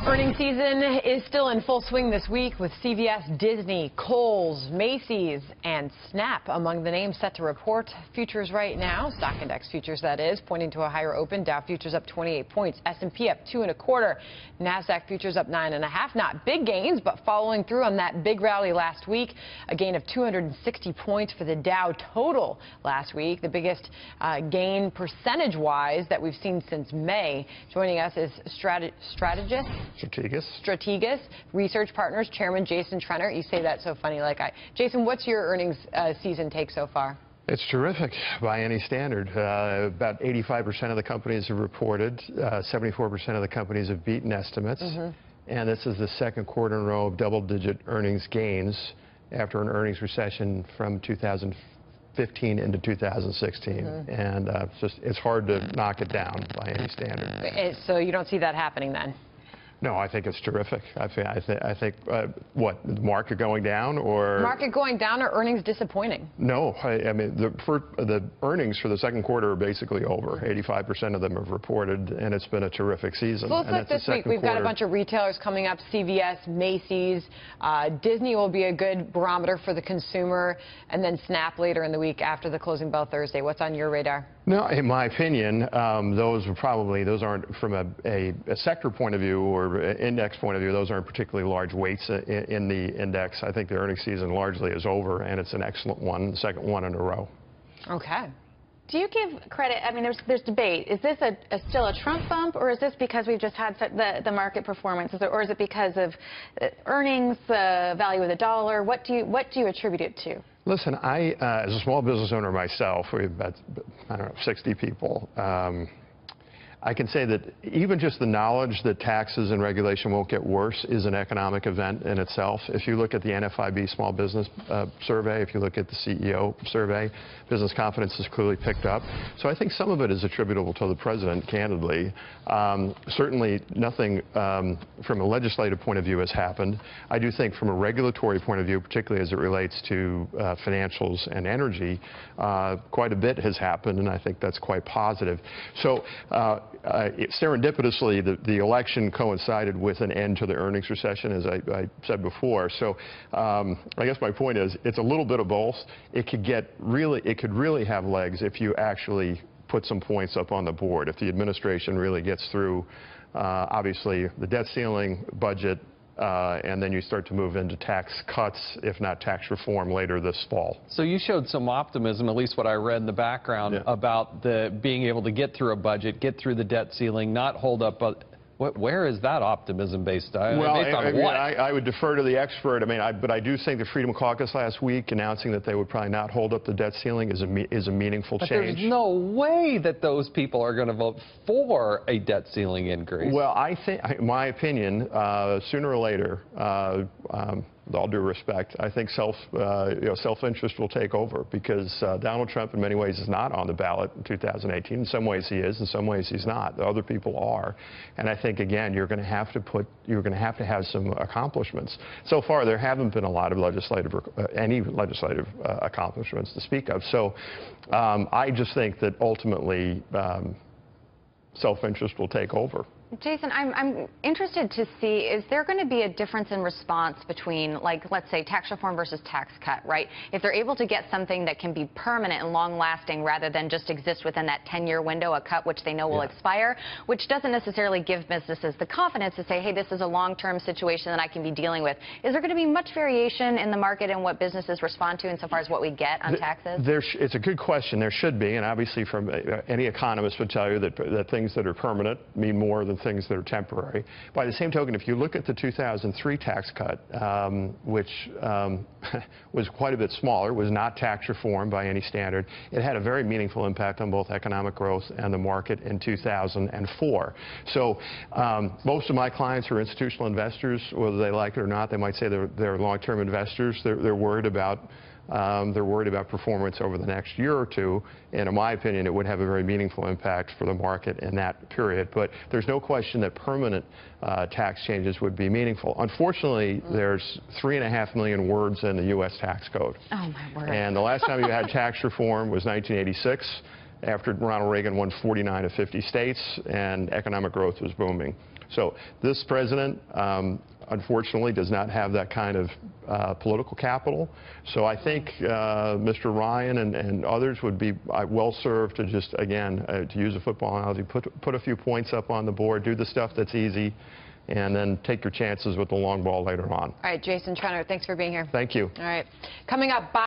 Earnings season is still in full swing this week with CVS, Disney, Kohl's, Macy's, and Snap among the names set to report. Futures right now, stock index futures that is, pointing to a higher open. Dow futures up 28 points, S&P up 2 1/4, NASDAQ futures up 9 1/2. Not big gains, but following through on that big rally last week. A gain of 260 points for the Dow total last week, the biggest gain percentage-wise that we've seen since May. Joining us is Strategas Research Partners Chairman Jason Trennert. You say that so funny like I. Jason, what's your earnings season take so far? It's terrific by any standard. About 85% of the companies have reported. 74% of the companies have beaten estimates. And this is the second quarter in a row of double-digit earnings gains after an earnings recession from 2015 into 2016. And it's hard to knock it down by any standard. So you don't see that happening then? No, I think it's terrific. I think what, the market going down or? Market going down or earnings disappointing? No, I mean, the earnings for the second quarter are basically over. 85% of them have reported, and it's been a terrific season. So like this week, we've got a bunch of retailers coming up, CVS, Macy's, Disney will be a good barometer for the consumer, and then Snap later in the week after the closing bell Thursday. What's on your radar? No, in my opinion, those aren't from a sector point of view or index point of view, those aren't particularly large weights in the index. I think the earnings season largely is over, and it's an excellent one, the second one in a row. Okay. Do you give credit? I mean, there's debate. Is this still a Trump bump, or is this because we've just had the market performance, or is it because of earnings, value of the dollar? What do you attribute it to? Listen, as a small business owner myself, we have about, I don't know, 60 people. I can say that even just the knowledge that taxes and regulation won't get worse is an economic event in itself. If you look at the NFIB small business survey, if you look at the CEO survey, business confidence has clearly picked up. So I think some of it is attributable to the president, candidly. Certainly nothing from a legislative point of view has happened. I do think from a regulatory point of view, particularly as it relates to financials and energy, quite a bit has happened, and I think that's quite positive. So serendipitously, the election coincided with an end to the earnings recession, as I said before. So I guess my point is, it's a little bit of both. It could really have legs if you actually put some points up on the board. If the administration really gets through, obviously, the debt ceiling, budget, and then you start to move into tax cuts, if not tax reform, later this fall. So you showed some optimism, at least what I read in the background, about being able to get through a budget, get through the debt ceiling, not hold up. Where is that optimism based on? Well, based on what? I would defer to the expert. I mean, but I do think the Freedom Caucus last week announcing that they would probably not hold up the debt ceiling is a meaningful change. But there's no way that those people are going to vote for a debt ceiling increase. Well, I think, in my opinion, sooner or later, with all due respect, I think self-interest will take over, because Donald Trump in many ways is not on the ballot in 2018. In some ways he is, in some ways he's not. The other people are. And I think, again, you're going to have to have some accomplishments. So far, there haven't been a lot of any legislative accomplishments to speak of. So I just think that ultimately self-interest will take over. Jason, I'm interested to see, is there going to be a difference in response between, like, let's say, tax reform versus tax cut, right? If they're able to get something that can be permanent and long-lasting rather than just exist within that 10-year window, a cut which they know will expire, which doesn't necessarily give businesses the confidence to say, hey, this is a long-term situation that I can be dealing with. Is there going to be much variation in the market and what businesses respond to insofar as what we get on taxes? It's a good question. There should be, and obviously from any economist would tell you that things that are permanent mean more than things that are temporary. By the same token, if you look at the 2003 tax cut, which was quite a bit smaller, was not tax reform by any standard, it had a very meaningful impact on both economic growth and the market in 2004. So most of my clients are institutional investors. Whether they like it or not, they might say they're long-term investors. They're worried about performance over the next year or two, and in my opinion, it would have a very meaningful impact for the market in that period. But there's no question that permanent tax changes would be meaningful. Unfortunately, there's 3.5 million words in the U.S. tax code. Oh, my word. And the last time you had tax reform was 1986, after Ronald Reagan won 49 of 50 states, and economic growth was booming. So this president, unfortunately, does not have that kind of political capital. So I think Mr. Ryan and others would be well served to just, again, to use a football analogy, put a few points up on the board, do the stuff that's easy, and then take your chances with the long ball later on. All right, Jason Trennert, thanks for being here. Thank you. All right. Coming up.